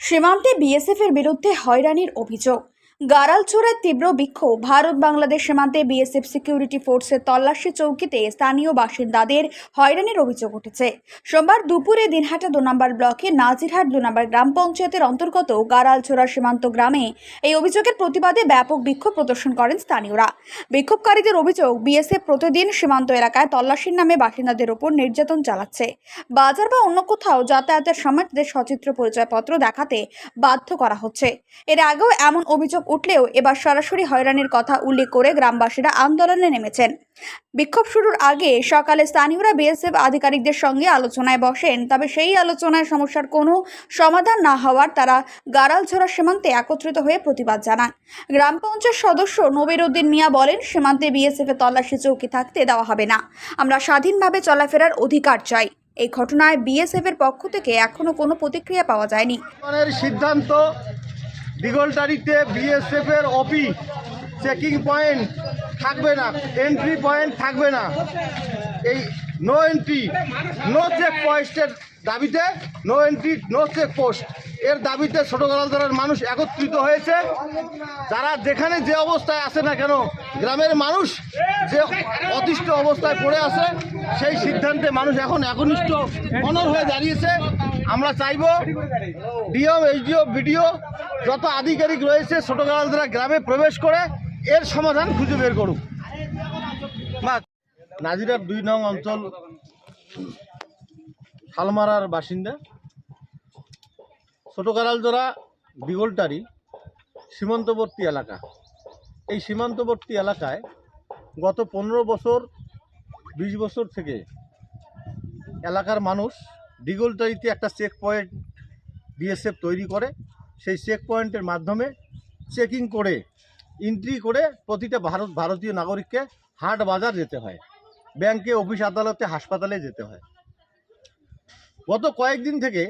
সীমান্তে বিএসএফের বিরুদ্ধে হয়রানির অভিযোগ। গাড়ালছোড়ায় তীব্র বিক্ষোভ। ভারত বাংলাদেশ সীমান্তে বিএসএফ সিকিউরিটি ফোর্সের তল্লাশি চৌকিতে স্থানীয় বাসিন্দাদের হয়রানির অভিযোগ উঠেছে। সোমবার দুপুরে দিনহাটা 2 নম্বর ব্লকে নাজিরহাট 2 নম্বর গ্রাম পঞ্চায়েতের অন্তর্গত গাড়ালছোড়া সীমান্ত গ্রামে এই অভিযোগের প্রতিবাদে ব্যাপক বিক্ষোভ প্রদর্শন করেন স্থানীয়রা। বিক্ষোভকারীদের অভিযোগ, বিএসএফ প্রতিদিন সীমান্ত এলাকায় তল্লাশির নামে বাসিন্দাদের উপর নির্যাতন চালাচ্ছে। বাজার বা অন্য কোথাও যাতায়াতের সময় তাদের সচিত্র পরিচয়পত্র দেখাতে বাধ্য করা হচ্ছে। এর আগেও এমন অভিযোগ উঠলেও এবার সরাসরি হয়রানির কথা উল্লেখ করে গ্রামবাসীরা আন্দোলনে নেমেছেন। বিক্ষোভ শুরুর আগে সকালে স্থানীয়রা বিএসএফ আধিকারিকদের সঙ্গে আলোচনায় বসেন, তবে সেই আলোচনায় সমস্যার কোনো সমাধান না হওয়ার তারা গাড়ালছোড়া সীমান্তে একত্রিত হয়ে প্রতিবাদ জানান। গ্রাম পঞ্চায়েত সদস্য নবিরুদ্দিন মিয়া বলেন, সীমান্তে বিএসএফ এর তল্লাশি চৌকি থাকতে দেওয়া হবে না। আমরা স্বাধীনভাবে চলাফেরার অধিকার চাই। এই ঘটনায় বিএসএফ এর পক্ষ থেকে এখনো কোনো প্রতিক্রিয়া পাওয়া যায়নি। সিদ্ধান্ত, দিগলটারিতে বিএসএফ এর অফিস চেকিং পয়েন্ট থাকবে না, এন্ট্রি পয়েন্ট থাকবে না। এই নো এন্ট্রি নো চেক পোস্টের দাবিতে, no entry no check post এর দাবিতে ছোট গাড়ালছোড়ার মানুষ একত্রিত হয়েছে। যারা যেখানে যে অবস্থায় আছে না কেন, গ্রামের মানুষ যে অতিষ্ঠ অবস্থায় পড়ে আছে, সেই সিদ্ধান্তে মানুষ এখন একনিষ্ঠ অনড় হয়ে দাঁড়িয়েছে। আমরা চাইব ডিএম, এইচডিও, বিডিও যত আধিকারিক রয়েছে ছোট গাড়ালছোড়া গ্রামে প্রবেশ করে এর সমাধান খুঁজে বের করুক। নাজিরহাট 2 নং অঞ্চল শালমারার বাসিন্দা। ছোট গাড়ালছোড়া দিগলটারি সীমান্তবর্তী এলাকা। এই সীমান্তবর্তী এলাকায় গত 15 বছর 20 বছর থেকে এলাকার মানুষ দিগলটারিতে একটা চেক পয়েন্ট বিএসএফ তৈরি করে। সেই চেক পয়েন্টের মাধ্যমে চেকিং করে এন্ট্রি করে প্রতিটা ভারতীয় নাগরিককে হাট বাজার যেতে হয়, ব্যাংকে, অফিস আদালতে, হাসপাতালে যেতে হয়। গত কয়েকদিন থেকে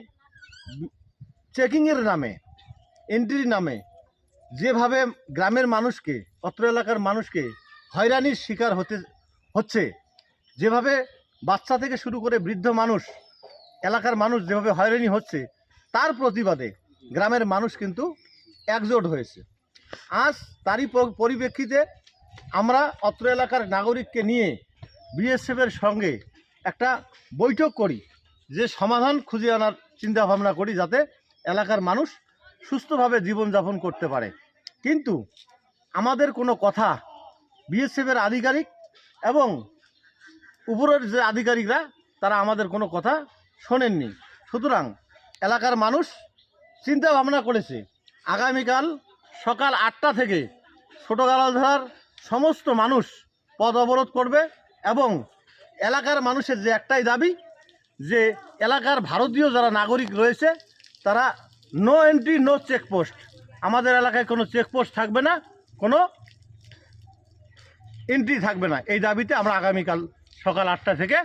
চেকিংয়ের নামে, এন্ট্রির নামে যেভাবে গ্রামের মানুষকে, অত্র এলাকার মানুষকে হয়রানির শিকার হচ্ছে, যেভাবে বাচ্চা থেকে শুরু করে বৃদ্ধ মানুষ, এলাকার মানুষ যেভাবে হয়রানি হচ্ছে, তার প্রতিবাদে গ্রামের মানুষ কিন্তু একজোট হয়েছে। আজ তারই পরিপ্রেক্ষিতে আমরা অত্র এলাকার নাগরিককে নিয়ে বিএসএফের সঙ্গে একটা বৈঠক করি, যে সমাধান খুঁজে আনার চিন্তা ভাবনা করি, যাতে এলাকার মানুষ সুস্থভাবে জীবনযাপন করতে পারে। কিন্তু আমাদের কোনো কথা বিএসএফের আধিকারিক এবং উপরের যে আধিকারিকরা, তারা আমাদের কোনো কথা শোনেননি। সুতরাং এলাকার মানুষ চিন্তা ভাবনা করেছে আগামীকাল সকাল 8টা থেকে ছোট গাড়ালছোড়ার সমস্ত মানুষ পথ অবরোধ করবে এবং এলাকার মানুষের যে একটাই দাবি, যে এলাকার ভারতীয় যারা নাগরিক রয়েছে তারা নো এন্ট্রি নো চেকপোস্ট, আমাদের এলাকায় কোনো চেকপোস্ট থাকবে না, কোনো এন্ট্রি থাকবে না। এই দাবিতে আমরা আগামীকাল সকাল 8টা থেকে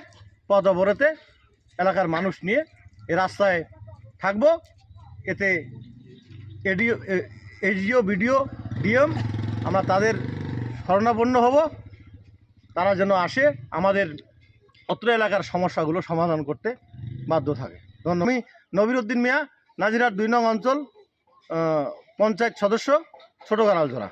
পথ অবরোধে এলাকার মানুষ নিয়ে এ রাস্তায় থাকব। এতে এইচডিও, বিডিও, ডিএম আমরা তাদের শরণাপন্ন হব, তারা যেন আসে আমাদের অত্র এলাকার সমস্যাগুলো সমাধান করতে বাধ্য থাকে। ধন্যবাদ। আমি নবিরুদ্দিন মিয়া, নাজিরহাট 2 নং অঞ্চল পঞ্চায়েত সদস্য, ছোট গাড়ালছোড়া।